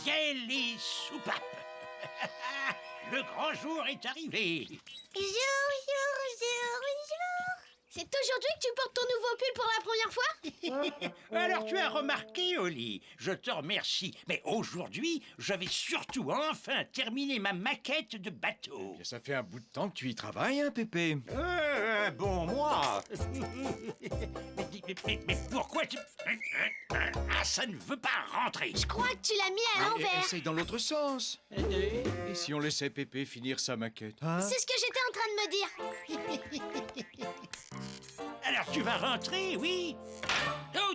Bien les soupapes. Le grand jour est arrivé. Bonjour. C'est aujourd'hui que tu portes ton nouveau pull pour la première fois? Alors tu as remarqué, Oli, je te remercie. Mais aujourd'hui, je vais surtout enfin terminer ma maquette de bateau. Ça fait un bout de temps que tu y travailles, hein, Pépé? Bon, moi... mais pourquoi tu... Ah, ça ne veut pas rentrer. Je crois que tu l'as mis à l'envers. Essaye dans l'autre sens. Et si on laissait Pépé finir sa maquette, hein? C'est ce que j'étais en train de me dire. Alors tu vas rentrer, oui? Oh,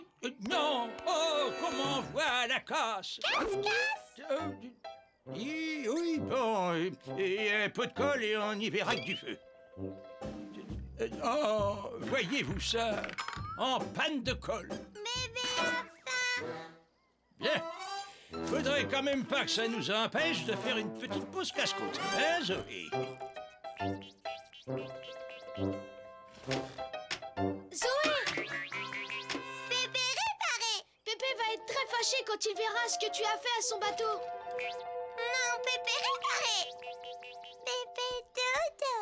non! Oh, comment on voit la casse? Oui, bon, et un peu de colle et on y verra que du feu. Oh, voyez-vous ça? En panne de colle. Bébé, enfin. Bien. Faudrait quand même pas que ça nous empêche de faire une petite pause casse-côte. Hein, Zoé? Zoé! Bébé réparé! Pépé va être très fâché quand il verra ce que tu as fait à son bateau. Non, Pépé réparé! Pépé dodo!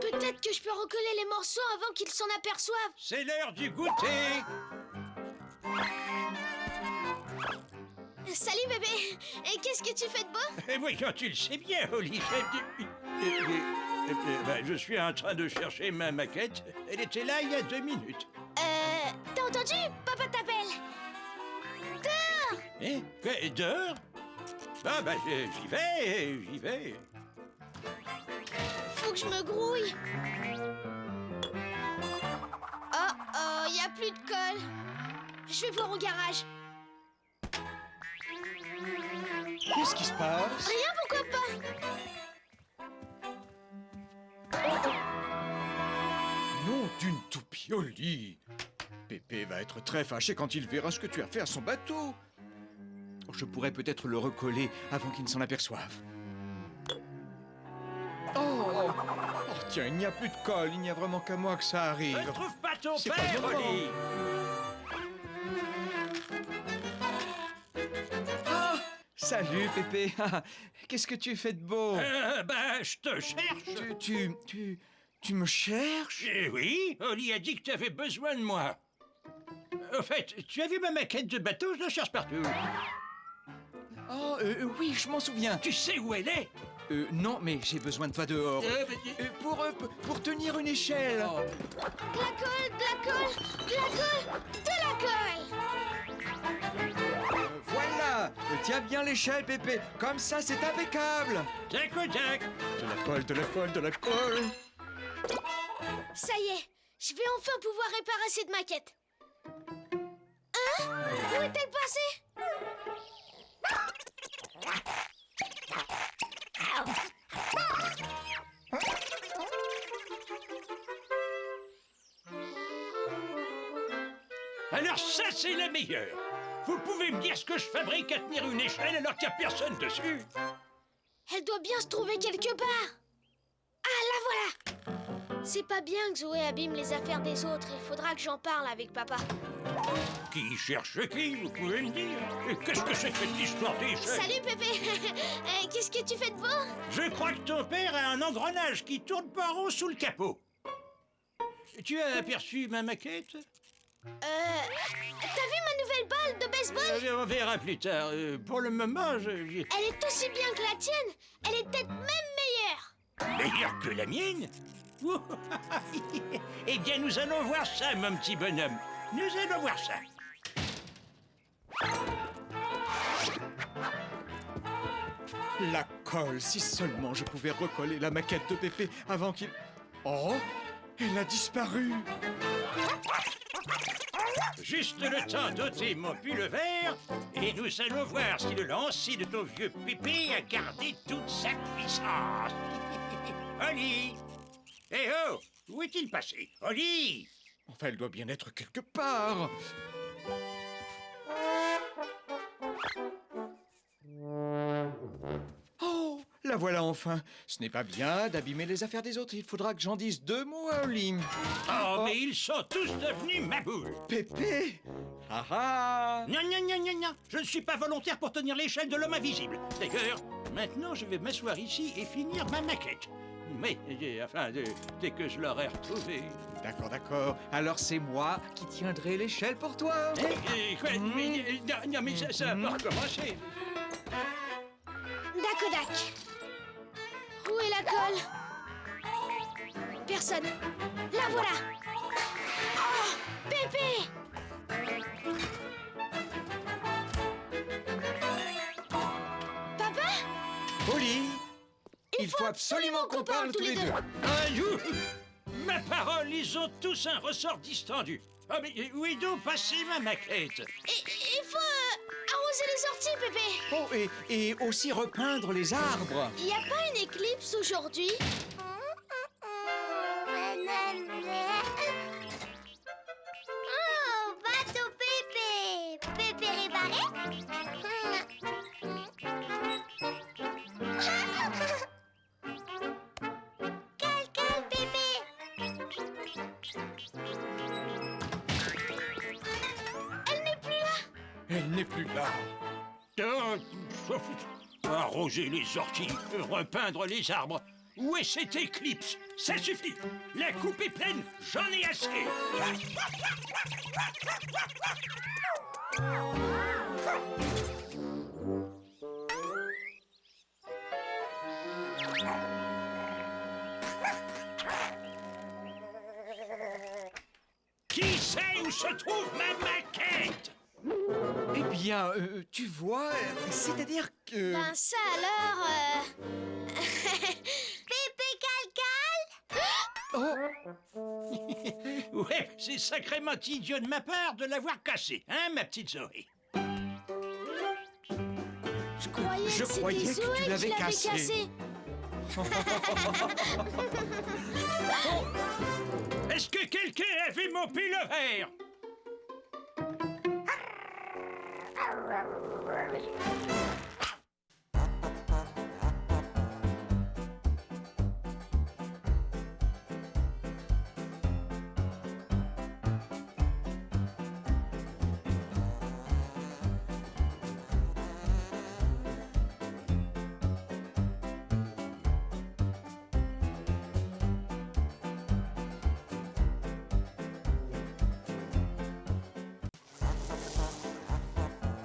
Peut-être que je peux recoller les morceaux avant qu'il s'en aperçoive. C'est l'heure du goûter! Salut bébé! Et qu'est-ce que tu fais de beau? Et oui, quand tu le sais bien, Olivier. Je suis en train de chercher ma maquette. Elle était là il y a 2 minutes. T'as entendu? Papa t'appelle! Dehors! Hein? Quoi, dehors? Ah, j'y vais. Faut que je me grouille. Oh, y a plus de colle. Je vais voir au garage. Qu'est-ce qui se passe? Rien, pourquoi pas? Non, d'une toupie, Oli. Pépé va être très fâché quand il verra ce que tu as fait à son bateau. Je pourrais peut-être le recoller avant qu'il ne s'en aperçoive. Oh, tiens, il n'y a plus de colle. Il n'y a vraiment qu'à moi que ça arrive. Ne trouve pas ton C'est père, pas normal. Oli! Salut, Pépé. Qu'est-ce que tu fais de beau? Je te cherche. Tu me cherches? Eh oui, Oli a dit que tu avais besoin de moi. Au fait, tu as vu ma maquette de bateau? Je la cherche partout. Oh, oui, je m'en souviens. Tu sais où elle est? Non, mais j'ai besoin de toi dehors. Pour tenir une échelle. Oh. De la colle, de la colle, de la colle, de la colle! Voilà. Tiens bien l'échelle, Pépé. Comme ça, c'est impeccable. Tac au tac. De la colle, de la colle, de la colle. Ça y est, je vais enfin pouvoir réparer cette maquette. Hein? Où est-elle passée? Alors ça, c'est la meilleure. Vous pouvez me dire ce que je fabrique à tenir une échelle alors qu'il n'y a personne dessus? Elle doit bien se trouver quelque part. Ah, la voilà! C'est pas bien que Zoé abîme les affaires des autres. Il faudra que j'en parle avec papa. Qui cherche qui, vous pouvez me dire? Et qu'est-ce que c'est que cette histoire d'échelle? Salut Pépé! Qu'est-ce que tu fais de beau? Je crois que ton père a un engrenage qui tourne pas rond sous le capot. Tu as aperçu ma maquette? T'as vu ma nouvelle balle de baseball? On verra plus tard. Pour le moment, Elle est aussi bien que la tienne. Elle est peut-être même meilleure. Meilleure que la mienne? Eh bien, nous allons voir ça, mon petit bonhomme. Nous allons voir ça. La colle, si seulement je pouvais recoller la maquette de Pépé avant qu'il... Oh, elle a disparu. Juste le temps d'ôter mon pull vert et nous allons voir si le lancer de ton vieux Pépé a gardé toute sa puissance. Oli! Eh oh! Où est-il passé? Oli! Enfin, elle doit bien être quelque part. Oh, la voilà enfin. Ce n'est pas bien d'abîmer les affaires des autres. Il faudra que j'en dise 2 mots à Oli. Oh, mais ils sont tous devenus ma boule. Pépé. Ah ah. Gna gna gna gna gna. Je ne suis pas volontaire pour tenir l'échelle de l'homme invisible. D'ailleurs, maintenant je vais m'asseoir ici et finir ma maquette. Mais, dès que je l'aurai retrouvée... D'accord, d'accord. Alors c'est moi qui tiendrai l'échelle pour toi. Quoi, mais ça va recommencer. Dakodak. Où est la colle? Personne. La voilà. Oh, Pépé! Papa? Oli, il faut absolument qu'on parle tous les deux. Aïe, ma parole, ils ont tous un ressort distendu. Ah mais oui donc, passez ma maquette. Il faut arroser les orties, Pépé. Oh, et aussi repeindre les arbres. Il n'y a pas une éclipse aujourd'hui? Oh, bateau Pépé! Pépé réparé? Calcul Pépé! Elle n'est plus là. Elle n'est plus là. Arroser les orties, repeindre les arbres. Où est cette éclipse? Ça suffit. La coupe est pleine, j'en ai assez. Qui sait où se trouve ma maquette? Eh bien, tu vois, c'est-à-dire que... Ben ça alors... Pépé Calcal? Oh, Ouais, c'est sacrément idiot de ma part de l'avoir cassé, hein, ma petite Zoé? Je croyais Je que c'était croyais que Zoé tu qui l'avais l'avait cassé. cassé. Est-ce que quelqu'un a vu mon pullover?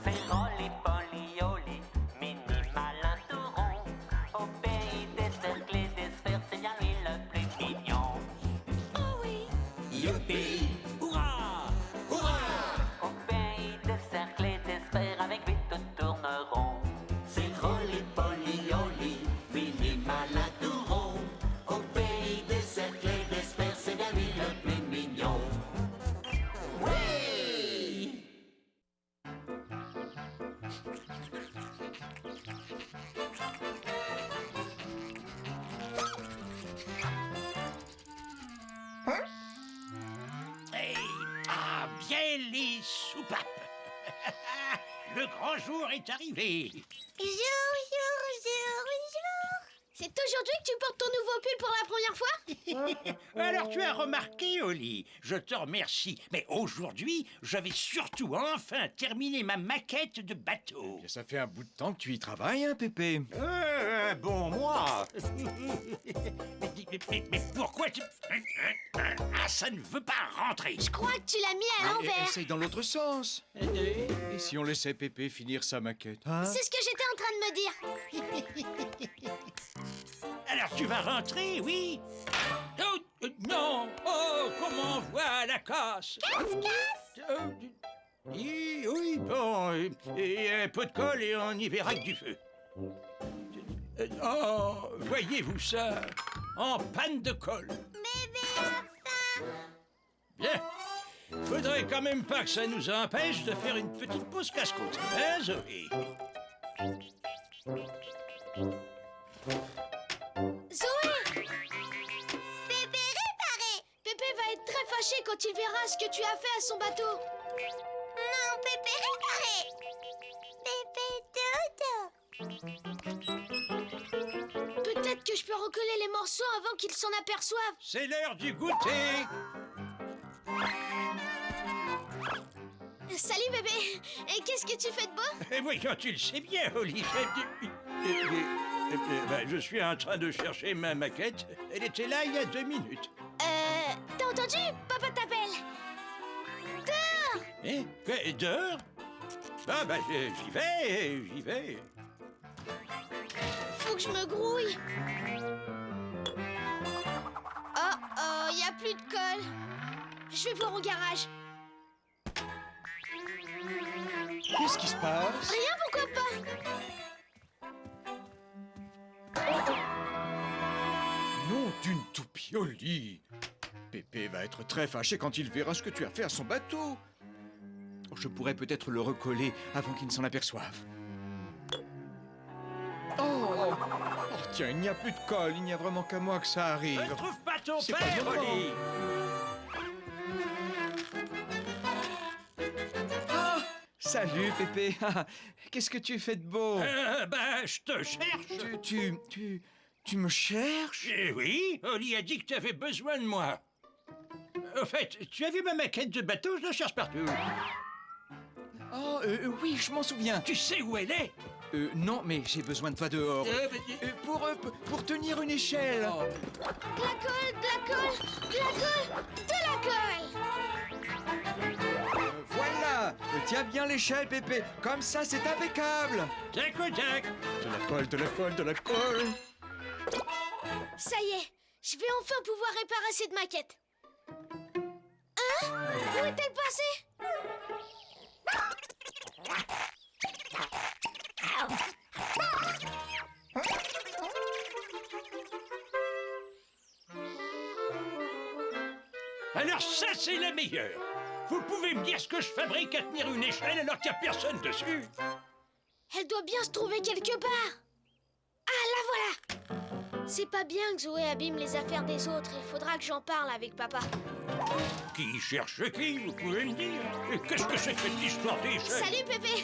C'est Rolly Polly Oli, mini malin tout rond. Au pays des cercles et des sphères, c'est bien lui le plus mignon. Oh oui. Youpi! Hurrah! Hurrah! Au pays des cercles et des sphères, avec lui tout tourne rond. C'est Rolly Polly Oli, mini malin tout rond. Au pays des cercles et des sphères, c'est bien lui le plus mignon. Oui! Bien les soupapes. Le grand jour est arrivé. Jour. C'est aujourd'hui que tu portes ton nouveau pull pour la première fois? Alors tu as remarqué, Oli, je te remercie. Mais aujourd'hui, je vais surtout enfin terminer ma maquette de bateau. Ça fait un bout de temps que tu y travailles, hein, Pépé? Bon, moi. mais pourquoi tu... Ah, ça ne veut pas rentrer. Je crois que tu l'as mis à l'envers. Essaye dans l'autre sens. Et si on laissait Pépé finir sa maquette, hein? C'est ce que j'étais en train de me dire. Alors tu vas rentrer, oui? Oh, non. Oh, comment on voit la casse? Oui, bon, et un peu de colle et on y verra que du feu. Oh, voyez-vous ça? En panne de colle. Bébé a faim. Bien. Faudrait quand même pas que ça nous empêche de faire une petite pause casse-croûte. Hein, Zoé? Zoé! Pépé réparé. Pépé va être très fâché quand il verra ce que tu as fait à son bateau. Non, Pépé réparé. Pépé dodo. je peux recoller les morceaux avant qu'ils s'en aperçoivent? C'est l'heure du goûter. Salut bébé. Et qu'est-ce que tu fais de beau? Et voyons, tu le sais bien, Oli. Je suis en train de chercher ma maquette. Elle était là il y a 2 minutes. T'as entendu? Papa t'appelle. Dehors! Eh? Quoi, dehors? Ah bah j'y vais. Faut que je me grouille. Oh, y a plus de colle. Je vais voir au garage. Qu'est-ce qui se passe? Rien, pourquoi pas? Non, d'une toupie au lit. Pépé va être très fâché quand il verra ce que tu as fait à son bateau. Je pourrais peut-être le recoller avant qu'il ne s'en aperçoive. Oh, tiens, il n'y a plus de colle. Il n'y a vraiment qu'à moi que ça arrive. Ne trouve pas ton C'est pas père, le moment. Oli. Ah, salut, Pépé. Qu'est-ce que tu fais de beau? Je te cherche. Tu me cherches? Eh oui, Oli a dit que tu avais besoin de moi. Au fait, tu as vu ma maquette de bateau? Je la cherche partout. Oh, oui, je m'en souviens. Tu sais où elle est? Non, mais j'ai besoin de toi dehors. Pour tenir une échelle. De la colle, de la colle, de la colle, de la colle. Voilà. Tiens bien l'échelle, Pépé. Comme ça, c'est impeccable. Tac au tac. De la colle, de la colle, de la colle. Ça y est, je vais enfin pouvoir réparer cette maquette. Hein? Où est-elle passée? Alors ça, c'est la meilleure. Vous pouvez me dire ce que je fabrique à tenir une échelle alors qu'il n'y a personne dessus? Elle doit bien se trouver quelque part. Ah, la voilà. C'est pas bien que Zoé abîme les affaires des autres. Il faudra que j'en parle avec papa. Qui cherche qui, vous pouvez me dire? Et qu'est-ce que c'est que cette histoire d'échelle? Salut Pépé.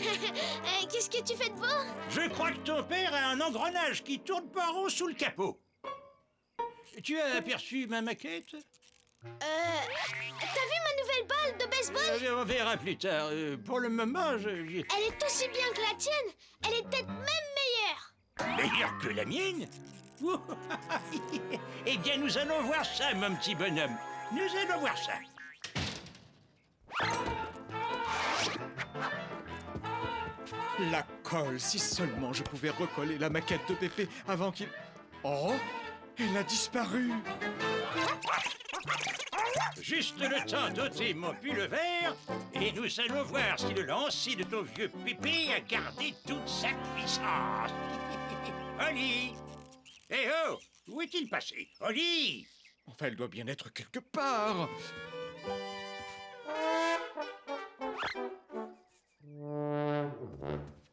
Qu'est-ce que tu fais de beau? Je crois que ton père a un engrenage qui tourne pas rond sous le capot. Tu as aperçu ma maquette? T'as vu ma nouvelle balle de baseball? On verra plus tard. Pour le moment, Elle est aussi bien que la tienne. Elle est peut-être même meilleure. Meilleure que la mienne? Eh bien, nous allons voir ça, mon petit bonhomme. Nous allons voir ça. La colle, si seulement je pouvais recoller la maquette de Pépé avant qu'il... Oh, elle a disparu. Juste le temps d'ôter mon pull vert et nous allons voir si le lancer de ton vieux Pépé a gardé toute sa puissance. Oli! Eh oh! Où est-il passé? Oli! Enfin, elle doit bien être quelque part.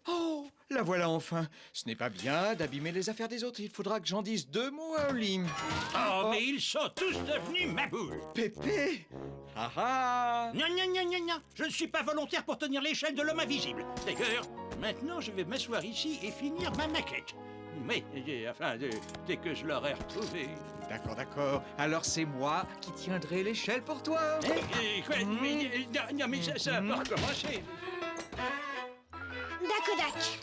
Oh, la voilà enfin. Ce n'est pas bien d'abîmer les affaires des autres. Il faudra que j'en dise 2 mots à Oli. Oh, mais ils sont tous devenus ma boule! Pépé! Ah ah! Non, non, non, non, non! Je ne suis pas volontaire pour tenir l'échelle de l'homme invisible. D'ailleurs, maintenant, je vais m'asseoir ici et finir ma maquette. Mais, dès que je l'aurai retrouvée... D'accord, d'accord. Alors c'est moi qui tiendrai l'échelle pour toi. Quoi? Non, mais ça va pas recommencer. Dakodak.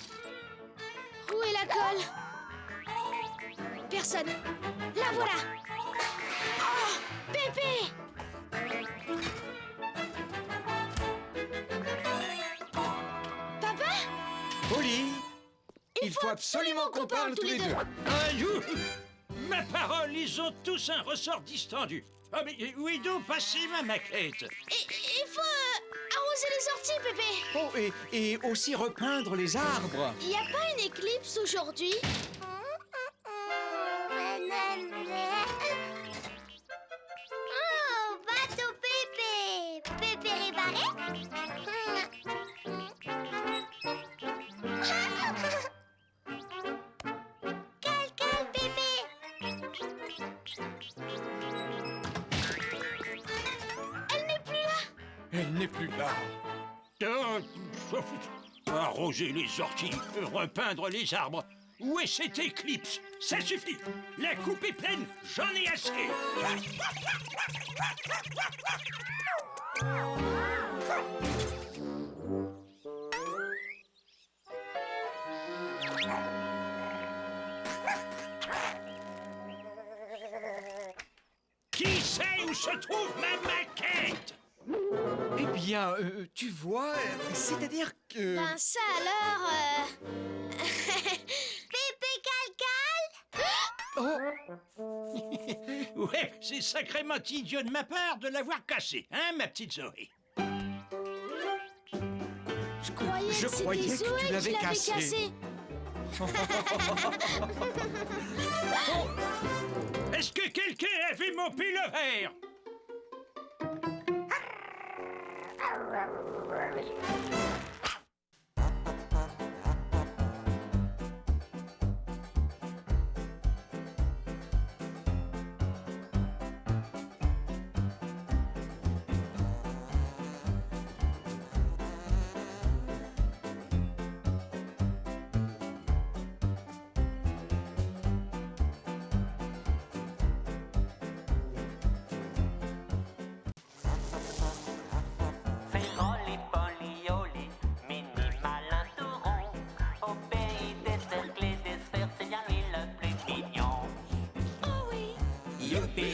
Où est la colle? Personne. La voilà. Oh, Pépé! Papa? Oli, il faut absolument qu'on parle tous les deux. Ayou! Ma parole, ils ont tous un ressort distendu. Ah, mais où est donc passée ma maquette? Il faut arroser les orties, Pépé. Oh, et aussi repeindre les arbres. Y a pas une éclipse aujourd'hui? Oh, bateau Pépé. Pépé réparé? Quel Pépé? Elle n'est plus là. Arroser les orties, repeindre les arbres. Où est cette éclipse? Ça suffit. La coupe est pleine, j'en ai assez. Qui sait où se trouve ma maquette? Eh bien, tu vois, c'est-à-dire que... Ben ça alors... Pépé Calcal? Oh, Ouais, c'est sacrément idiot de ma part de l'avoir cassé, hein, ma petite Zoé? Je croyais Je que c'était croyais que Zoé tu qui l'avais l'avait cassé. cassé. Est-ce que quelqu'un a vu mon pullover? C'est Rolly Polly Oli, mini malin tout rond. Au pays des cercles et des sphères, c'est bien lui le plus mignon. Oh oui. Youpi!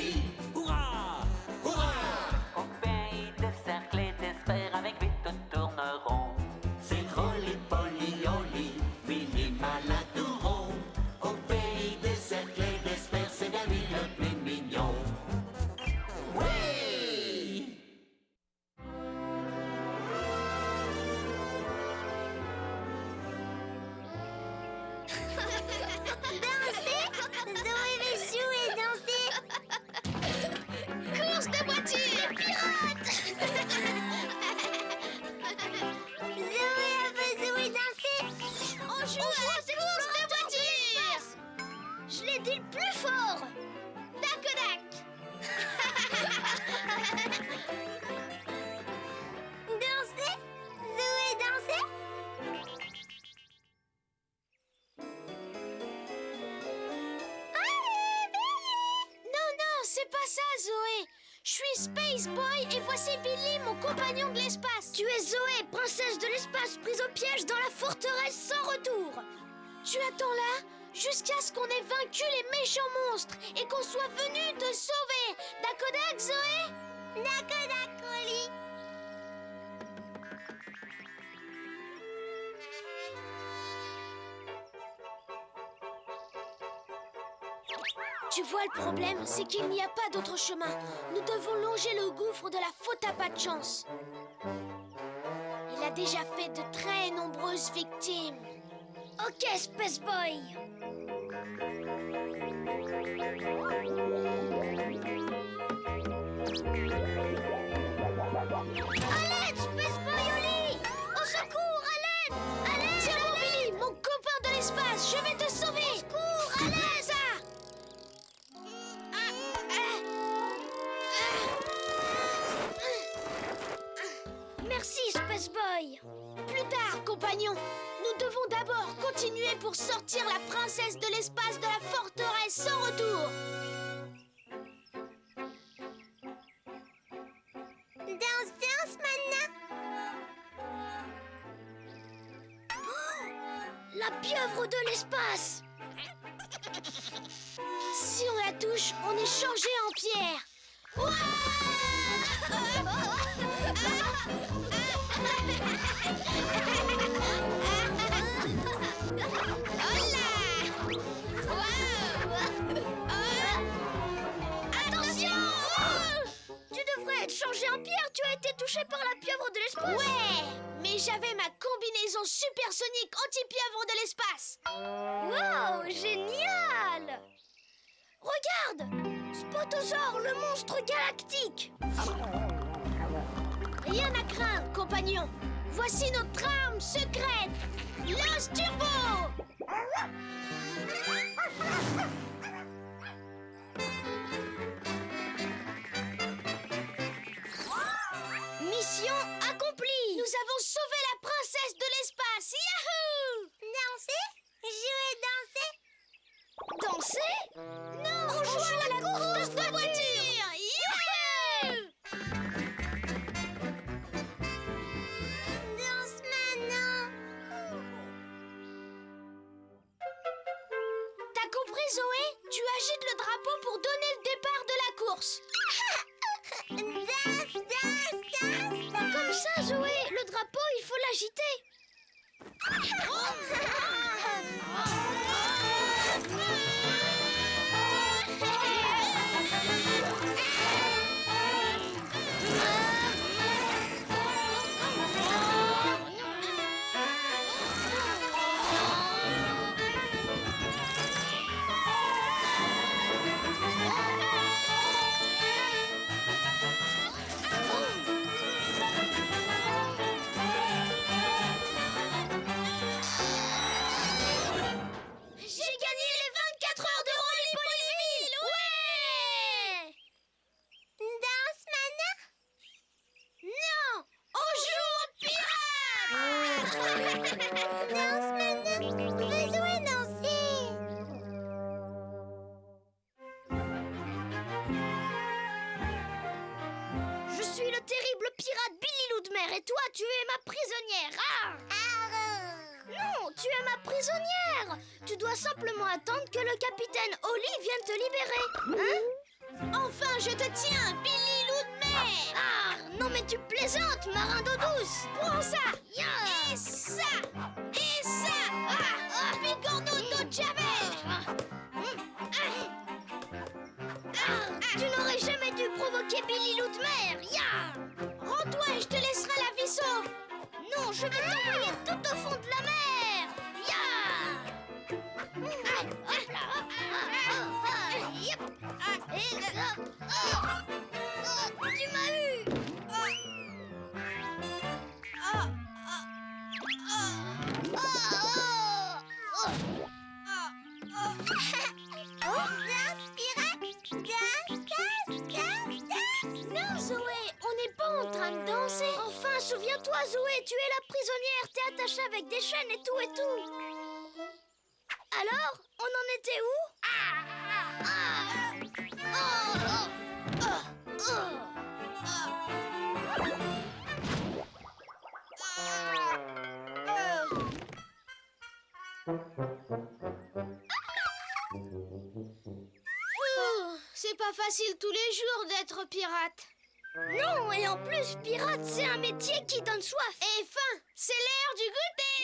Hurrah! Hurrah! Au pays des cercles et des sphères, avec lui tout tourne rond. C'est Rolly Polly Oli, mini malin tout rond. Au pays des cercles et des sphères, c'est bien lui le plus mignon. Oui! Danser? Zoé veut jouer et danser. Course de voiture, pirate. Zoé elle veut jouer et danser. On joue à la course de voiture. Je l'ai dit le plus fort. Dakodak. Danser? Zoé danser? Non, non, c'est pas ça, Zoé. Je suis Space Boy et voici Billy, mon compagnon de l'espace. Tu es Zoé, princesse de l'espace, prise au piège dans la forteresse sans retour. Tu attends là jusqu'à ce qu'on ait vaincu les méchants monstres et qu'on soit venu te sauver. Dakodak, Zoé? Dakodak, Rolly. Tu vois, le problème, c'est qu'il n'y a pas d'autre chemin. Nous devons longer le gouffre de la faute à pas de chance. Il a déjà fait de très nombreuses victimes. Ok, Space Boy. À l'aide, Space Boy Oli! Au secours, à l'aide! À l'aide! Tiens-moi, Billy, mon copain de l'espace, je vais te sauver! Au secours, à l'aide! Ça! Merci, Space Boy. Plus tard, compagnon. Nous devons d'abord continuer pour sortir la princesse de l'espace de la forteresse sans retour. Danse maintenant. La pieuvre de l'espace. Si on la touche, on est changé en pierre. Attention! Tu devrais être changé en pierre, tu as été touché par la pieuvre de l'espace. Ouais, mais j'avais ma combinaison supersonique anti-pieuvre de l'espace. Wow, génial! Regarde! Spotosaure, le monstre galactique! Rien à craindre, compagnon. Voici notre arme secrète, l'os turbo! Mission accomplie! Nous avons sauvé la princesse de l'espace! Yahoo! Danser? Jouer, danser? Zoé, tu agites le drapeau pour donner le départ de la course. Comme ça, Zoé, le drapeau, il faut l'agiter. J'ai gagné les 24 heures de Rollipolyville. Ouais! Danse maintenant? Non, on joue aux pirates. Danse maintenant? Je veux jouer danser. Je suis le terrible pirate Billy Loudmer et toi, tu es ma prisonnière. Ah! Non, tu es ma prisonnière. Tu dois simplement attendre que le capitaine Oli vienne te libérer. Hein? Enfin, je te tiens, Billy Loudmer. Ah, non mais tu plaisantes, marin d'eau douce. Prends ça. Et ça. Et ça. Bigorneau d'eau de Javel. Tu n'aurais jamais dû provoquer Billy Loudmer. Rends-toi et je te laisserai la vie sauve. Non, je vais t'envoyer tout au fond de la mer. Tu m'as eu. Danse pirate? Danse. Non, Zoé, on n'est pas en train de danser. Enfin, souviens-toi, Zoé, tu es la prisonnière. T'es attachée avec des chaînes et tout et tout. Alors, on en était où? C'est pas facile tous les jours d'être pirate. Non, et en plus, pirate, c'est un métier qui donne soif. Et faim, c'est l'heure du goûter.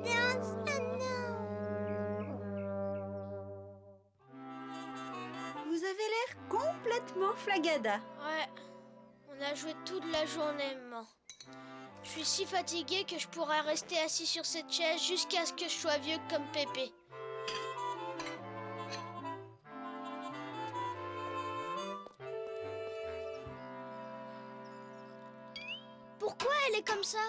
Danse maintenant. Vous avez l'air complètement flagada. Ouais, on a joué toute la journée, maman. Je suis si fatiguée que je pourrais rester assis sur cette chaise jusqu'à ce que je sois vieux comme Pépé. Pourquoi elle est comme ça?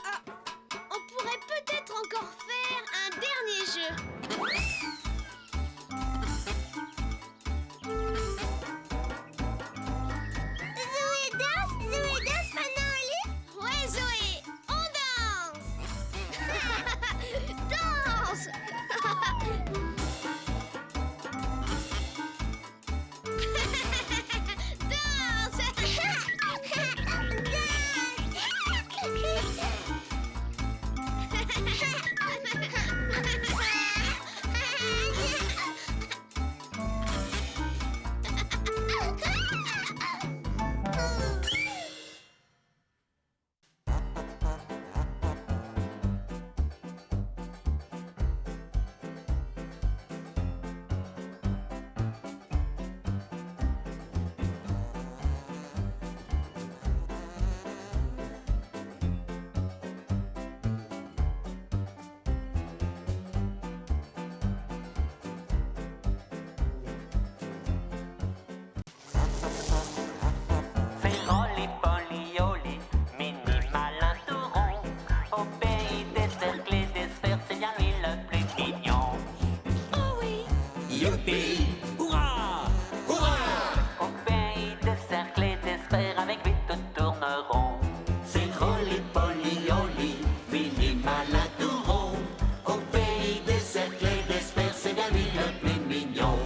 Ah, on pourrait peut-être encore faire un dernier jeu. Zoé danse maintenant, Oli? Ouais, Zoé, on danse. Danse. Au pays des cercles et des sphères, c'est bien lui le plus mignon.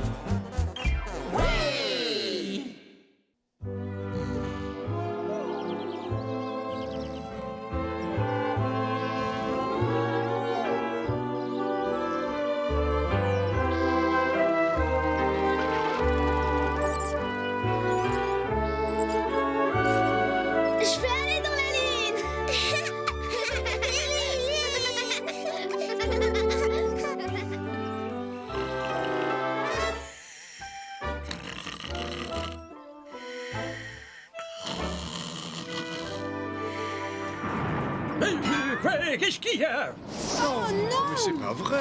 Pépé, qu'est-ce qu'il y a? Oh non! Mais c'est pas vrai!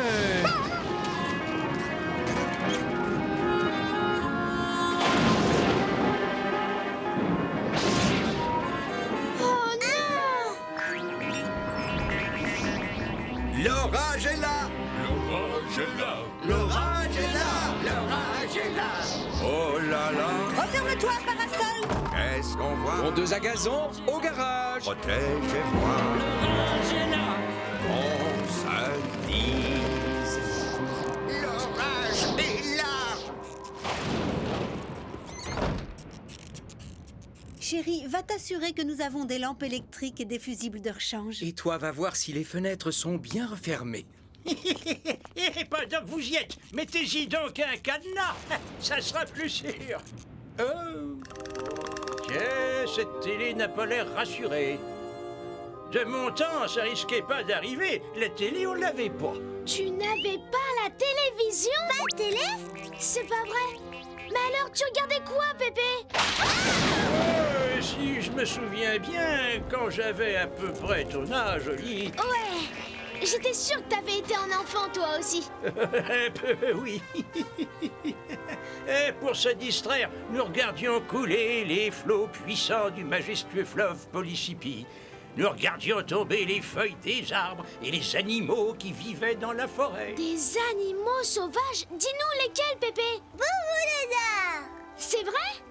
Oh non! L'orage est là! L'orage est là. L'orage est là! L'orage est là! Oh là là! Referme-toi, parasol. Qu'est-ce qu'on voit? Tondeuse à gazon au garage. Protégez-moi! L'orage est là. On se dise! L'orage est là! Chérie, va t'assurer que nous avons des lampes électriques et des fusibles de rechange. Et toi, va voir si les fenêtres sont bien refermées. Et pendant que vous y êtes, mettez-y donc un cadenas. Ça sera plus sûr. Oh. Tiens, cette télé n'a pas l'air rassurée. De mon temps, ça risquait pas d'arriver. La télé, on l'avait pas. Tu n'avais pas la télévision? Pas de télé? C'est pas vrai. Mais alors, tu regardais quoi, Pépé? Si je me souviens bien, quand j'avais à peu près ton âge, Oli... Ouais, j'étais sûre que t'avais été un enfant, toi aussi. Un peu, oui. Et pour se distraire, nous regardions couler les flots puissants du majestueux fleuve Polysipi. Nous regardions tomber les feuilles des arbres et les animaux qui vivaient dans la forêt. Des animaux sauvages? Dis-nous lesquels, Pépé? Bouboulada. C'est vrai?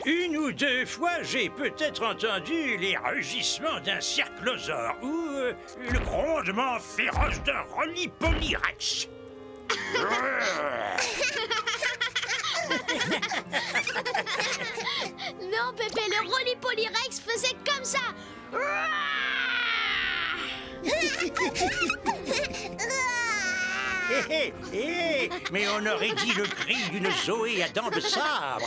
Une ou deux fois, j'ai peut-être entendu les rugissements d'un cerclosaure ou le grondement féroce d'un Rollipolyrex. Non, Pépé, le Rollipolyrex faisait comme ça. Mais on aurait dit le cri d'une Zoé à dents de sabre.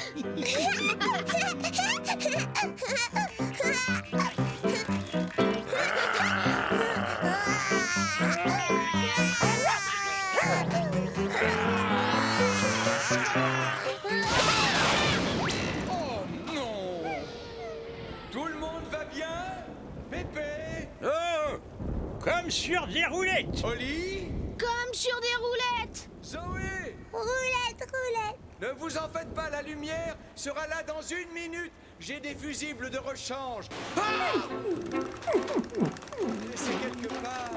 Oh non! Tout le monde va bien? Pépé? Oh, comme sur des roulettes. Oli? Comme sur des roulettes. Zoé? Roulette, roulette. Ne vous en faites pas, la lumière sera là dans 1 minute. J'ai des fusibles de rechange. Ah! C'est quelque part.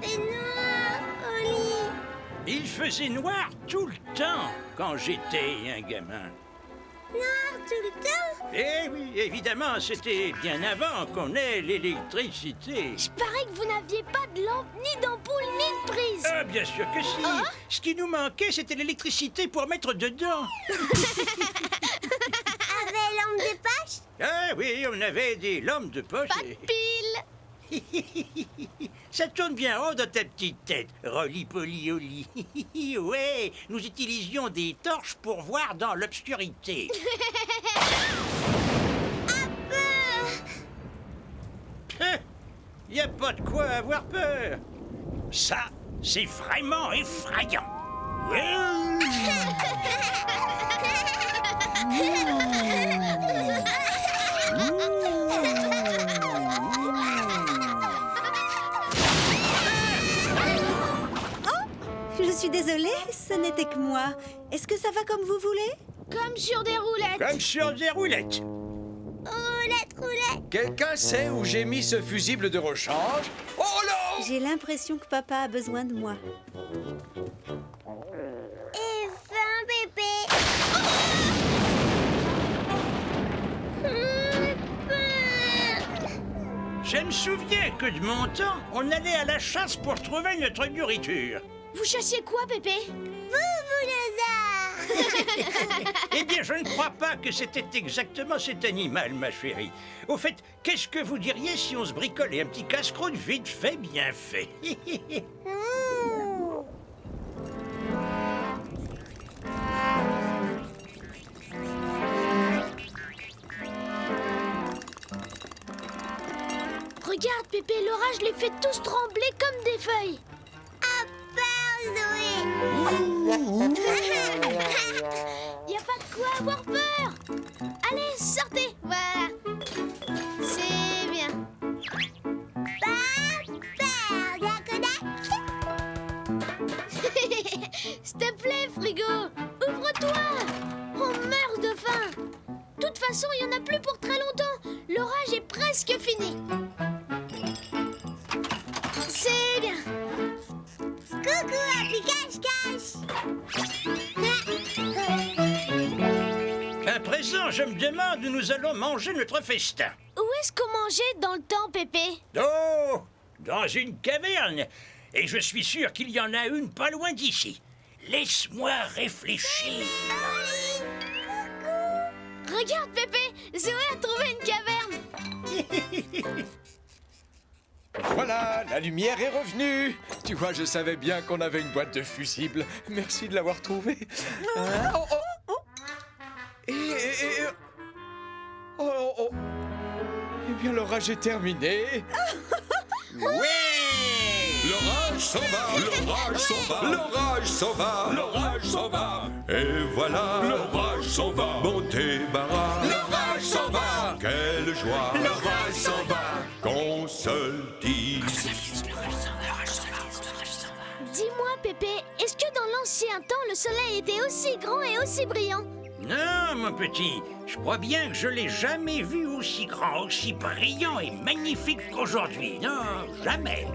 C'est noir, Oli. Il faisait noir tout le temps quand j'étais un gamin. Noir tout le temps. Eh oui, évidemment, c'était bien avant qu'on ait l'électricité. Je parie que vous n'aviez pas de lampe, ni d'ampoule, ni de prise. Ah, bien sûr que si. Ce qui nous manquait, c'était l'électricité pour mettre dedans. Avec lampe de poche. Ah oui, on avait des lampes de poche. Pas de pile. Ça tourne bien haut dans ta petite tête, Rollipolyoli. Ouais, nous utilisions des torches pour voir dans l'obscurité. Y a pas de quoi avoir peur. Ça, c'est vraiment effrayant. Je suis désolée, ce n'était que moi. Est-ce que ça va comme vous voulez? Comme sur des roulettes. Comme sur des roulettes. Roulette, roulette. Quelqu'un sait où j'ai mis ce fusible de rechange? Oh non! J'ai l'impression que papa a besoin de moi. Et fin, bébé. Je me souviens que de mon temps, on allait à la chasse pour trouver notre nourriture. Vous chassiez quoi, Pépé? Bouboulada. Eh bien, je ne crois pas que c'était exactement cet animal, ma chérie. Au fait, qu'est-ce que vous diriez si on se bricolait un petit casse-croûte vite fait, bien fait? Regarde, Pépé, l'orage les fait tous trembler comme des feuilles. À part Zoé. Y a pas de quoi avoir peur. Allez, sortez. Voilà. C'est bien. Bye. S'il te plaît, frigo, ouvre-toi. On meurt de faim. De toute façon, il n'y en a plus pour très longtemps. L'orage est presque fini. C'est bien. Coucou, Happy Cache-Cache. À présent, je me demande où nous allons manger notre festin. Où est-ce qu'on mangeait dans le temps, Pépé? Oh, dans une caverne. Et je suis sûr qu'il y en a une pas loin d'ici. Laisse-moi réfléchir. Regarde, Pépé, Zoé a trouvé une caverne. Voilà, la lumière est revenue. Tu vois, je savais bien qu'on avait une boîte de fusibles. Merci de l'avoir trouvée. Oh, oh, oh. Oh. Eh bien, l'orage est terminé. L'orage s'en va, l'orage s'en va, l'orage s'en va, l'orage s'en va. Et voilà, l'orage s'en va, mon débarras. L'orage s'en va, quelle joie, l'orage s'en va, qu'on se le dise. Dis-moi, Pépé, est-ce que dans l'ancien temps, le soleil était aussi grand et aussi brillant? Non, mon petit, je crois bien que je l'ai jamais vu aussi grand, aussi brillant et magnifique qu'aujourd'hui. Non, jamais.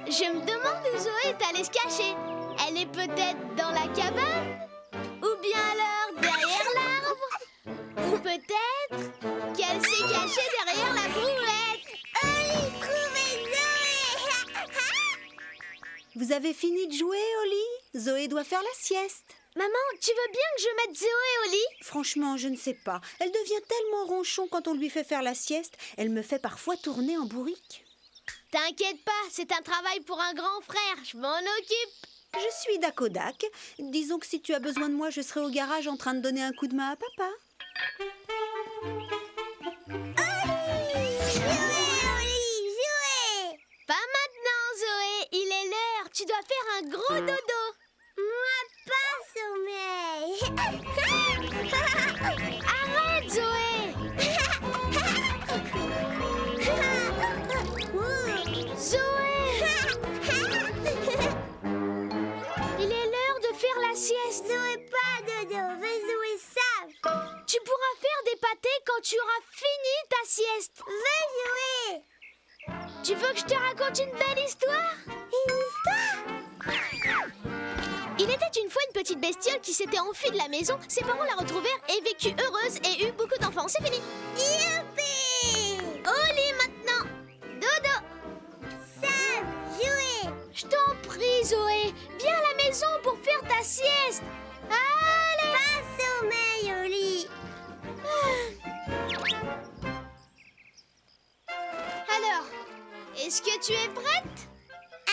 Je me demande où Zoé est allée se cacher. Elle est peut-être dans la cabane? Ou bien alors derrière l'arbre? Ou peut-être qu'elle s'est cachée derrière la brouette? Oli, trouvez Zoé. Vous avez fini de jouer, Oli? Zoé doit faire la sieste. Maman, tu veux bien que je mette Zoé au lit? Franchement, je ne sais pas. Elle devient tellement ronchon quand on lui fait faire la sieste. Elle me fait parfois tourner en bourrique. T'inquiète pas, c'est un travail pour un grand frère. Je m'en occupe. Je suis Dakodak. Disons que si tu as besoin de moi, je serai au garage en train de donner un coup de main à papa. Jouez. Pas maintenant, Zoé. Il est l'heure. Tu dois faire un gros dodo. Moi, pas sommeil. Arrête, Zoé. Zoé. Il est l'heure de faire la sieste. Zoé, pas dodo. Va jouer ça. Tu pourras faire des pâtés quand tu veux jouer. Tu veux que je te raconte une belle histoire? Une histoire? Il était une fois une petite bestiole qui s'était enfuie de la maison. Ses parents la retrouvèrent et vécut heureuse et eut beaucoup d'enfants. C'est fini. Youpi! Au lit maintenant. Dodo. Ça, jouer. Je t'en prie, Zoé. Viens à la maison pour faire ta sieste. Allez. Pas sommeil au lit. Alors, est-ce que tu es prête?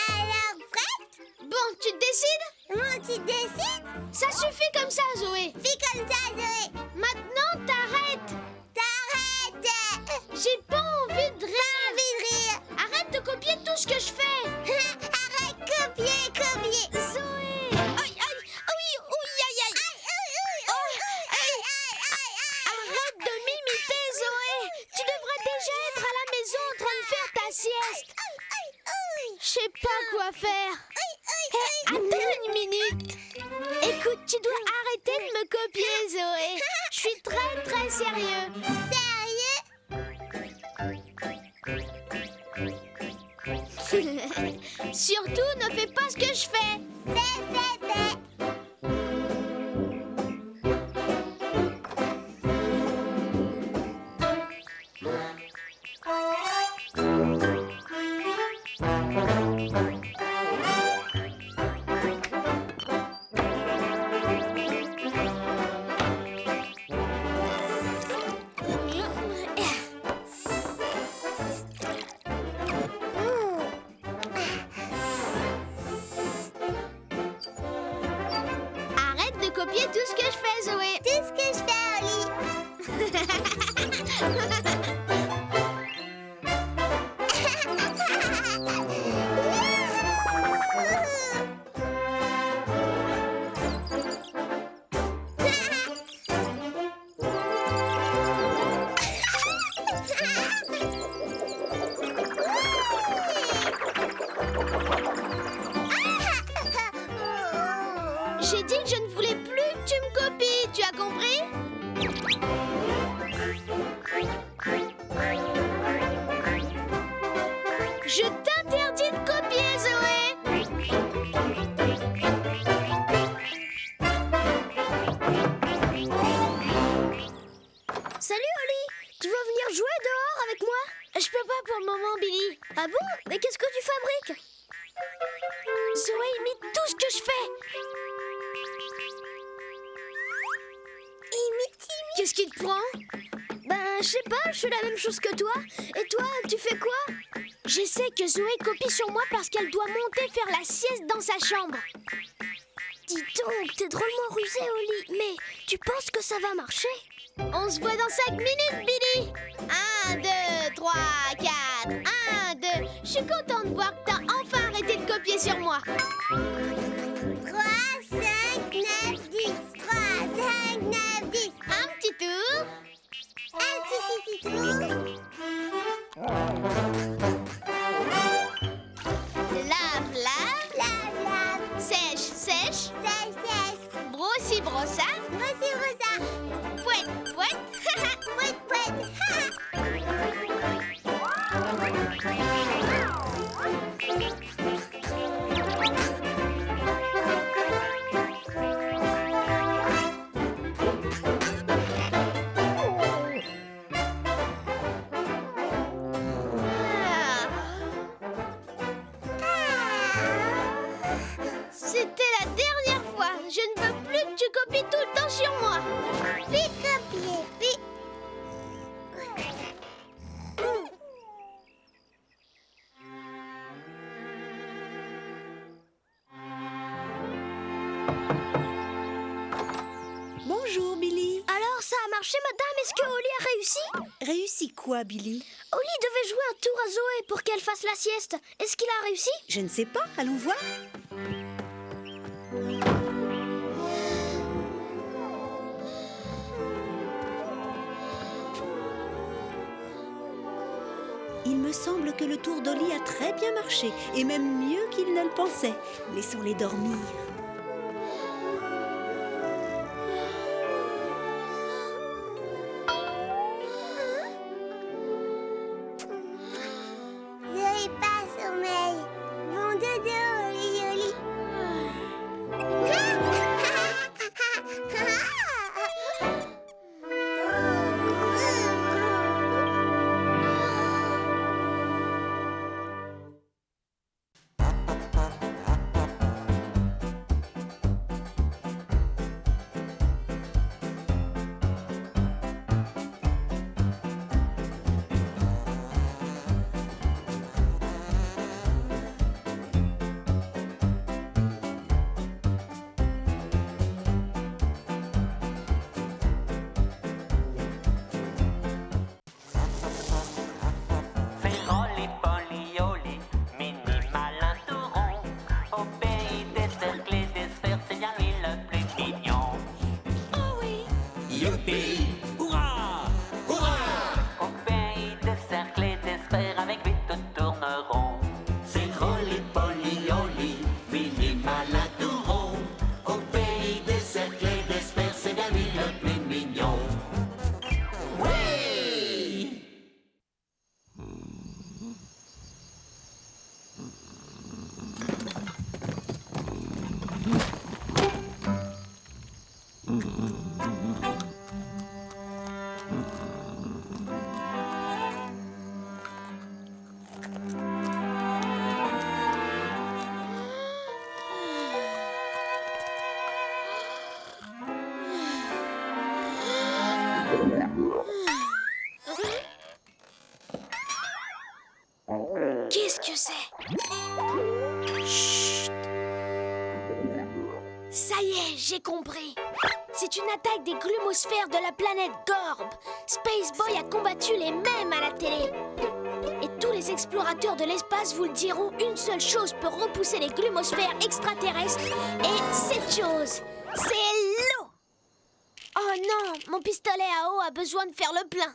Alors, prête? Bon, tu te décides? Moi, tu décides? Ça suffit comme ça, Zoé. Fais comme ça, Zoé. Maintenant, t'arrêtes. T'arrêtes. J'ai pas envie de rire. Pas envie de rire. Arrête de copier tout ce que je fais. Arrête, copier, copier. Zoé. Aïe, aïe. Oui, oui, aïe, aïe. Arrête de m'imiter, Zoé. Tu devrais déjà être à la maison en train de faire ta sieste. Je sais pas quoi faire. Hé, attends une minute. Écoute, tu dois arrêter de me copier, Zoé. Je suis très, très sérieux. Surtout, ne fais pas ce que je fais. Fais. Arrête de copier tout ce que je fais, Zoé. Tout ce que je fais au lit. J'ai dit que je ne voulais plus que tu me copies, tu as compris? Je t'interdis de copier, Zoé. Salut, Oli. Tu veux venir jouer dehors avec moi? Je peux pas pour le moment, Billy. Ah bon? Mais qu'est-ce que tu fabriques? Zoé imite tout ce que je fais. Imite. Qu'est-ce qui te prend? Ben, je sais pas, je fais la même chose que toi. Et toi, tu fais quoi? J'essaie que Zoé copie sur moi parce qu'elle doit monter faire la sieste dans sa chambre. Dis donc, t'es drôlement rusé, Oli. Mais tu penses que ça va marcher? On se voit dans 5 minutes, Billy. 1, 2, 3, 4. 1, 2. Je suis contente de voir que t'as enfin arrêté de copier sur moi. 3, 5, 9, 10. 3, 5, 9, 10. Un petit tour. Un petit tour. Lave, lave. Lave, lave. Sèche, sèche. Sèche. Brossi, brossa. Brossi, brossa. Pouette, pouette. Pouette, pouette. C'était la dernière fois. Je ne veux plus que tu copies tout le temps sur moi. Puis copier. Puis... Bonjour, Billy. Alors, ça a marché, madame? Est-ce que Oli a réussi? Réussi quoi, Billy? Oli devait jouer un tour à Zoé pour qu'elle fasse la sieste. Est-ce qu'il a réussi? Je ne sais pas, allons voir. Il me semble que le tour d'Oli a très bien marché, et même mieux qu'il ne le pensait. Laissons-les dormir. je sais. Chut. Ça y est, j'ai compris. C'est une attaque des glumosphères de la planète Gorb. Space Boy a combattu les mêmes à la télé. Et tous les explorateurs de l'espace vous le diront, une seule chose peut repousser les glumosphères extraterrestres. Et cette chose, c'est l'eau. Oh non, mon pistolet à eau a besoin de faire le plein.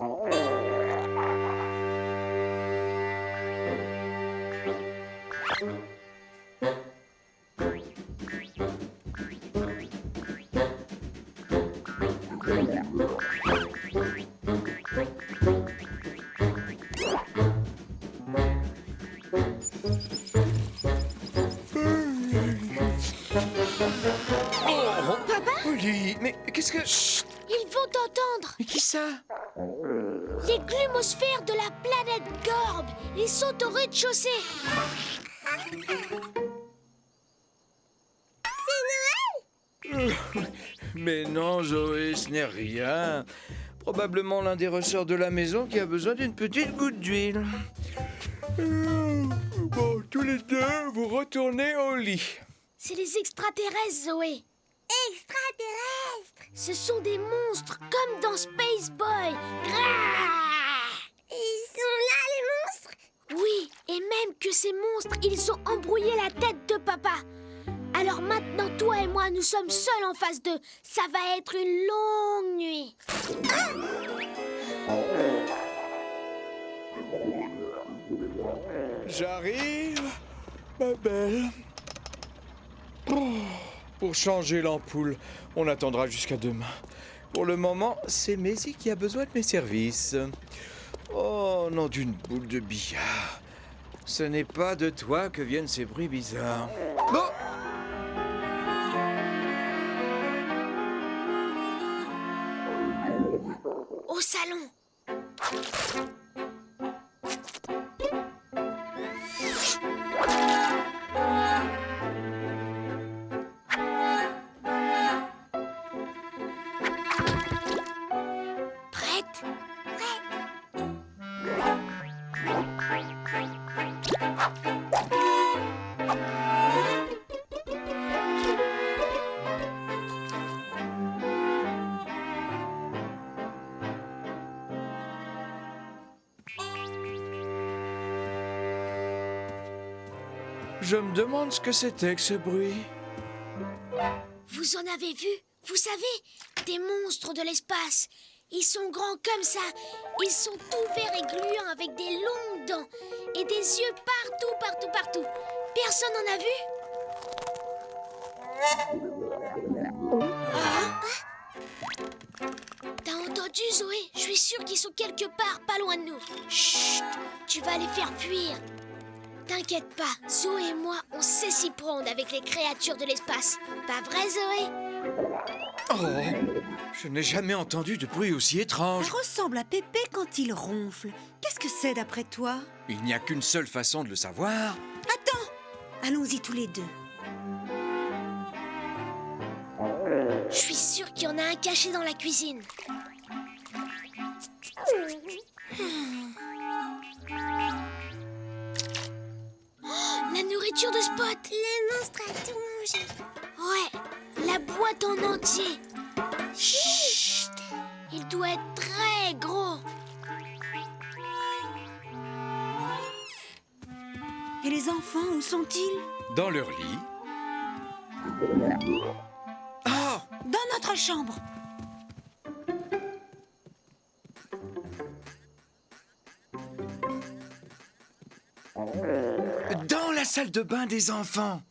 Polly, mais qu'est-ce que... Chut. Ils vont t'entendre. Mais qui ça? Les glumosphères de la planète Gorb. Ils sont au rez-de-chaussée. Mais non, Zoé, ce n'est rien. Probablement l'un des ressorts de la maison qui a besoin d'une petite goutte d'huile. Bon, tous les deux, vous retournez au lit. C'est les extraterrestres, Zoé. Extraterrestres! Ce sont des monstres comme dans Space Boy. Grrrr. Ils sont là, les monstres! Oui, et même que ces monstres, ils ont embrouillé la tête de papa. Alors maintenant, toi et moi, nous sommes seuls en face d'eux. Ça va être une longue nuit. J'arrive, ma belle. Oh, pour changer l'ampoule, on attendra jusqu'à demain. Pour le moment, c'est Maisie qui a besoin de mes services. Oh, nom d'une boule de billard. Ce n'est pas de toi que viennent ces bruits bizarres. Bon. Au salon. Prête? Je me demande ce que c'était que ce bruit. Vous en avez vu? Vous savez, des monstres de l'espace. Ils sont grands comme ça. Ils sont tout verts et gluants avec des longues dents et des yeux partout. Personne n'en a vu? Ah? T'as entendu, Zoé? Je suis sûre qu'ils sont quelque part pas loin de nous. Chut! Tu vas les faire fuir. T'inquiète pas, Zoé et moi, on sait s'y prendre avec les créatures de l'espace. Pas vrai, Zoé? Oh, je n'ai jamais entendu de bruit aussi étrange. Ça ressemble à Pépé quand il ronfle. Qu'est-ce que c'est d'après toi? Il n'y a qu'une seule façon de le savoir. Attends! Allons-y tous les deux. Je suis sûre qu'il y en a un caché dans la cuisine. La nourriture de Spot. Le monstre a tout mangé. Ouais, la boîte en entier. Chut. Il doit être très gros. Et les enfants, où sont-ils? Dans leur lit. Ah! Dans notre chambre. Dans la salle de bain des enfants.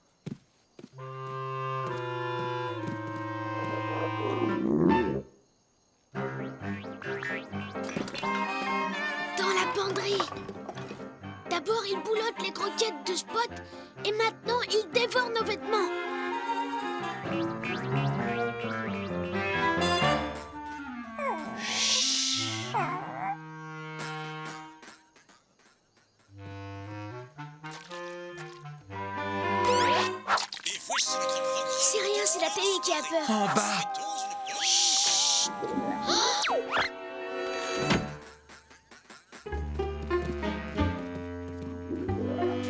Dans la penderie. D'abord, il boulotte les croquettes de Spot et maintenant, il dévore nos vêtements. C'est rien, c'est la télé qui a peur. En bas. Chut.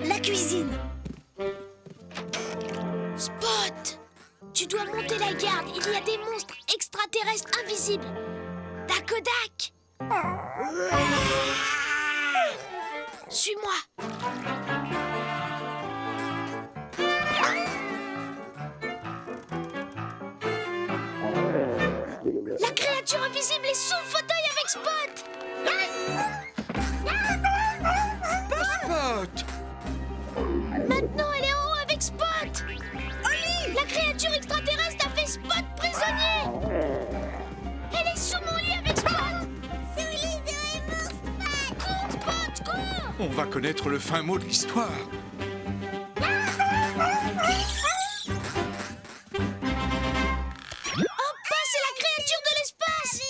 La cuisine. Spot, tu dois monter la garde. Il y a des monstres extraterrestres invisibles. Dakodak. Suis-moi. La créature invisible est sous le fauteuil avec Spot. Spot! Maintenant, elle est en haut avec Spot. Oli! La créature extraterrestre a fait Spot prisonnier. Elle est sous mon lit avec Spot. Zoé, mon Spot. Cours, Spot, cours. On va connaître le fin mot de l'histoire. Oh, c'est la créature de l'espace.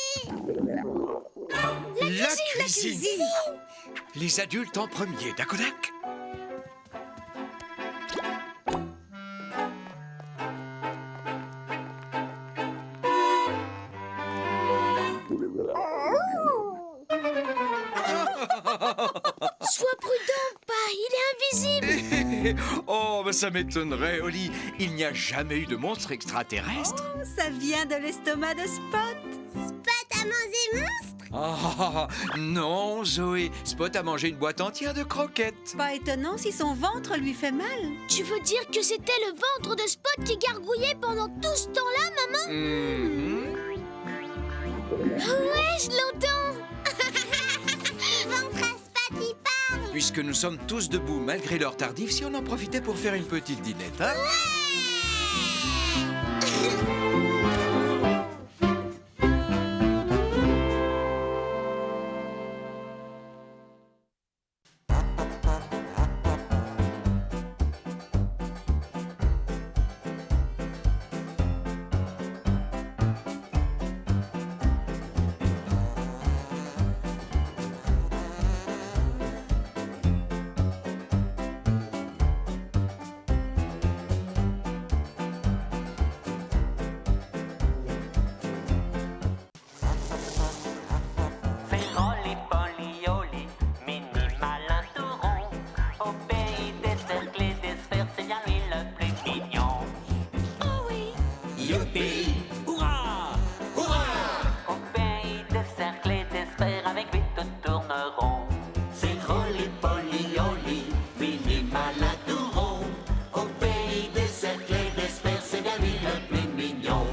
La cuisine. Les adultes en premier, Dakodak. Sois prudent, pas. Il est invisible. Oh, mais ça m'étonnerait, Oli. Il n'y a jamais eu de monstre extraterrestre. Oh, ça vient de l'estomac de Spot. Spot a mangé monstre. Ah, non, Zoé. Spot a mangé une boîte entière de croquettes. Pas étonnant si son ventre lui fait mal. Tu veux dire que c'était le ventre de Spot qui gargouillait pendant tout ce temps-là, maman? Mhm. Ouais, je l'entends. Ventre à Spot, il parle. Puisque nous sommes tous debout malgré l'heure tardive, si on en profitait pour faire une petite dînette, hein? C'est Rolly Polly Oli, mini malin tout rond. Au pays des cercles et des sphères, c'est bien lui le plus mignon. Oh oui. Youpi! Hurrah! Hurrah! Au pays des cercles et des sphères, avec lui tout tourne rond. C'est Rolly Polly Oli, mini malin tout rond. Au pays des cercles et des sphères, c'est bien lui le plus mignon.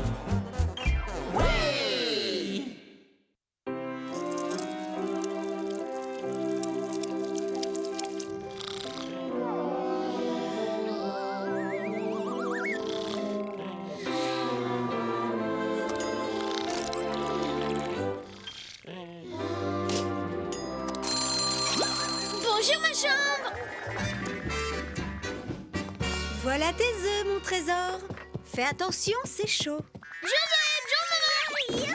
Bonjour, ma chambre. Voilà tes œufs, mon trésor. Fais attention, c'est chaud. Bonjour, maman.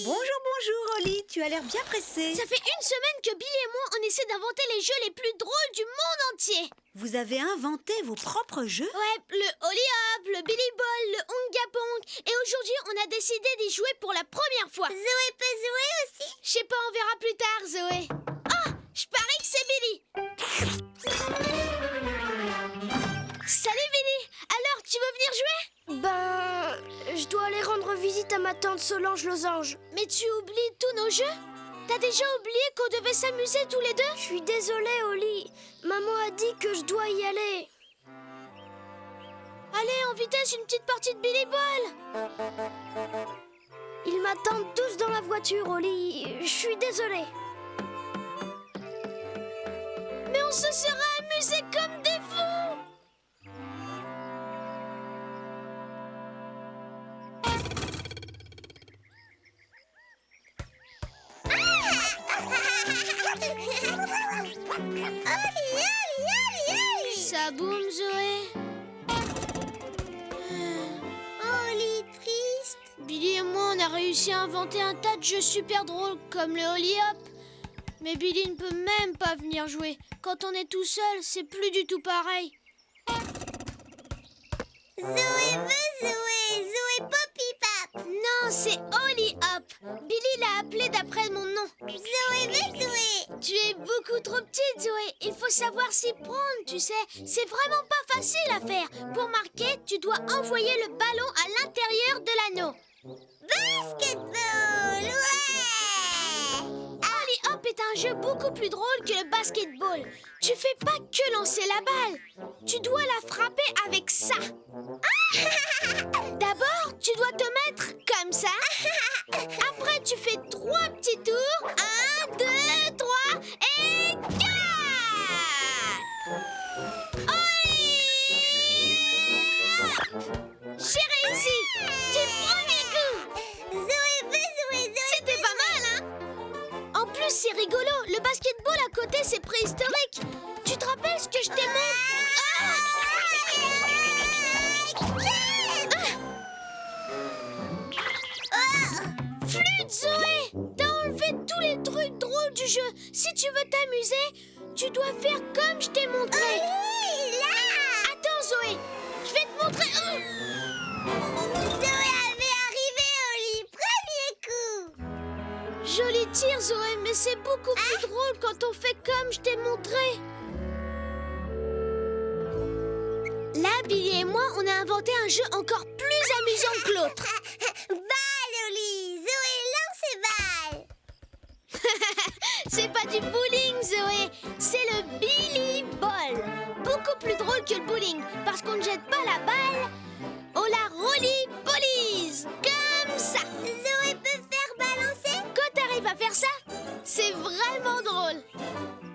Bonjour, bonjour, Oli. Tu as l'air bien pressé. Ça fait une semaine que Billy et moi, on essaie d'inventer les jeux les plus drôles du monde entier. Vous avez inventé vos propres jeux? Ouais, le Holly Hop, le Billy Ball, le Onga Pong. Et aujourd'hui, on a décidé d'y jouer pour la première fois. Zoé peut jouer aussi. Je sais pas, on verra plus tard, Zoé. Oh, je parie que c'est Billy. Salut, Billy. Alors, tu veux venir jouer? Ben, je dois aller rendre visite à ma tante Solange Losange. Mais tu oublies tous nos jeux? T'as déjà oublié qu'on devait s'amuser tous les deux? Je suis désolée, Oli. Maman a dit que je dois y aller. Allez, en vitesse, une petite partie de Billy Ball. Ils m'attendent tous dans la voiture, Oli. Je suis désolée. Mais on se sera amusés comme des fous. Ça boum, Zoé. Oli triste. Billy et moi, on a réussi à inventer un tas de jeux super drôles comme le Holly Hop. Mais Billy ne peut même pas venir jouer. Quand on est tout seul, c'est plus du tout pareil. Zoé veut jouer. Zoé Poppy Pap. Non, c'est Holly Hop. Billy l'a appelé d'après mon nom. Zoé veut Zoé. Tu es beaucoup trop petite, Zoé. Il faut savoir s'y prendre, tu sais. C'est vraiment pas facile à faire. Pour marquer, tu dois envoyer le ballon à l'intérieur de l'anneau. Basketball, ouais. Holly Hop est un jeu beaucoup plus drôle que le basketball. Tu fais pas que lancer la balle. Tu dois la frapper avec ça. D'abord, tu dois te mettre comme ça. Après, tu fais 3 petits tours. 1, 2, 3 et 4. J'ai réussi. Du premier coup. Zoé veut Zoé. C'était pas mal, hein? En plus, c'est rigolo. Le basketball à côté, c'est préhistorique. Tu te rappelles ce que je t'ai montré? Flûte, Zoé! T'as enlevé tous les trucs drôles du jeu. Si tu veux t'amuser, tu dois faire comme je t'ai montré. Attends, Zoé, je vais te montrer. Zoé avait arrivé au lit, premier coup. Joli tir, Zoé, mais c'est beaucoup plus drôle quand on fait comme je t'ai montré. Là, Billy et moi, on a inventé un jeu encore plus amusant que l'autre. Balle au lit. Zoé lance et balle. C'est pas du bowling, Zoé. C'est le Billy Ball. Beaucoup plus drôle que le bowling, parce qu'on ne jette pas la balle. On la rolly-polize. Comme ça. Zoé peut faire balancer. Quand t'arrives à faire ça, c'est vraiment drôle.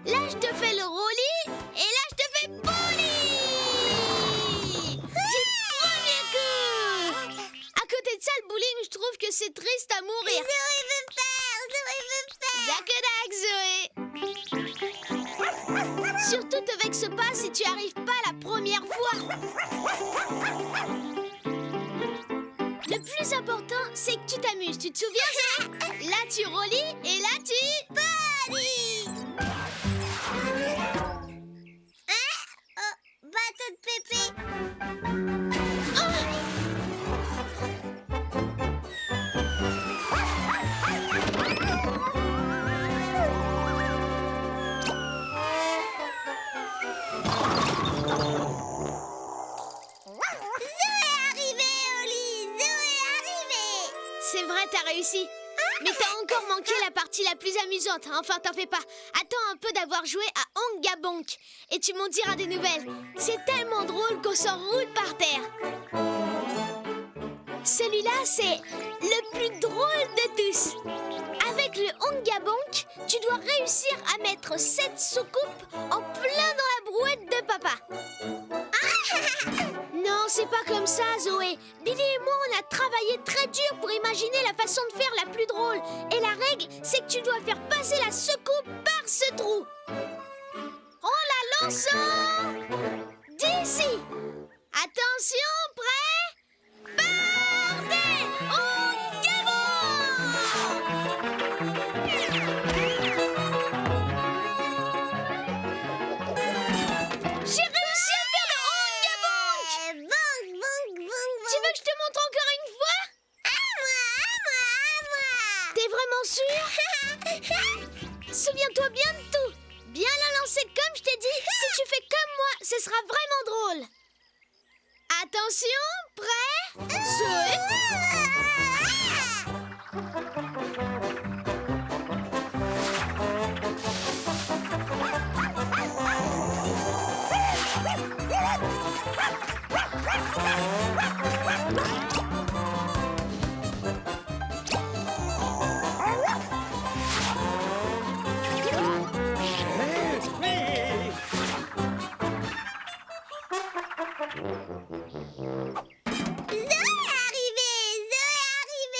Là, je te fais le rolly, et là, je te fais bolly. Du premier coup. À côté de ça, le bowling, je trouve que c'est triste à mourir. Zoé veut faire. Dac-dac, Zoé. Surtout te vexe pas si tu arrives pas la première fois. Le plus important, c'est que tu t'amuses. Tu te souviens, Zoé? Là, tu relis et là, tu... Bolly. Bateau de pépé. C'est vrai, t'as réussi. Mais t'as encore manqué la partie la plus amusante. Enfin, t'en fais pas. Attends un peu d'avoir joué à Onga Bonk. Et tu m'en diras des nouvelles. C'est tellement drôle qu'on s'enroule par terre. Celui-là, c'est le plus drôle de tous. Avec le Onga Bonk, tu dois réussir à mettre 7 soucoupes en plein dans la brouette de papa. Non, c'est pas comme ça, Zoé. Billy et moi, on a travaillé très dur pour imaginer la façon de faire la plus drôle. Et la règle, c'est que tu dois faire passer la secoupe par ce trou. En la lançant d'ici. Attention, prêt? Partez! Onga Bonk! J'ai réussi à faire le Onga Bonk! Tu veux que je te montre encore une fois? T'es vraiment sûr? Souviens-toi bien de tout. Bien la lancer comme je t'ai dit. Si tu fais comme moi, ce sera vraiment drôle. Attention, prêt? Zoé?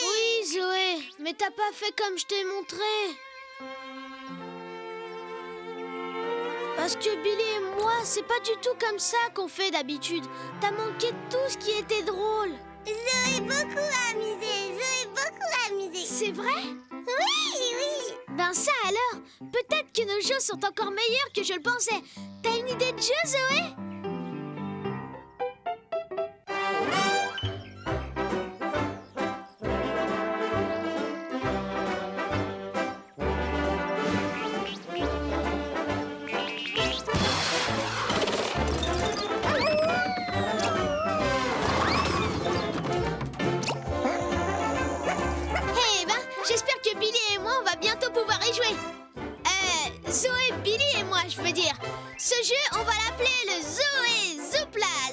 Oui, Zoé, mais t'as pas fait comme je t'ai montré. Parce que Billy et moi, c'est pas du tout comme ça qu'on fait d'habitude. T'as manqué tout ce qui était drôle. Zoé beaucoup amusé. C'est vrai? Oui. Ben ça alors, peut-être que nos jeux sont encore meilleurs que je le pensais. T'as une idée de jeu, Zoé? je veux dire. Ce jeu, on va l'appeler le Zoé Zooplage.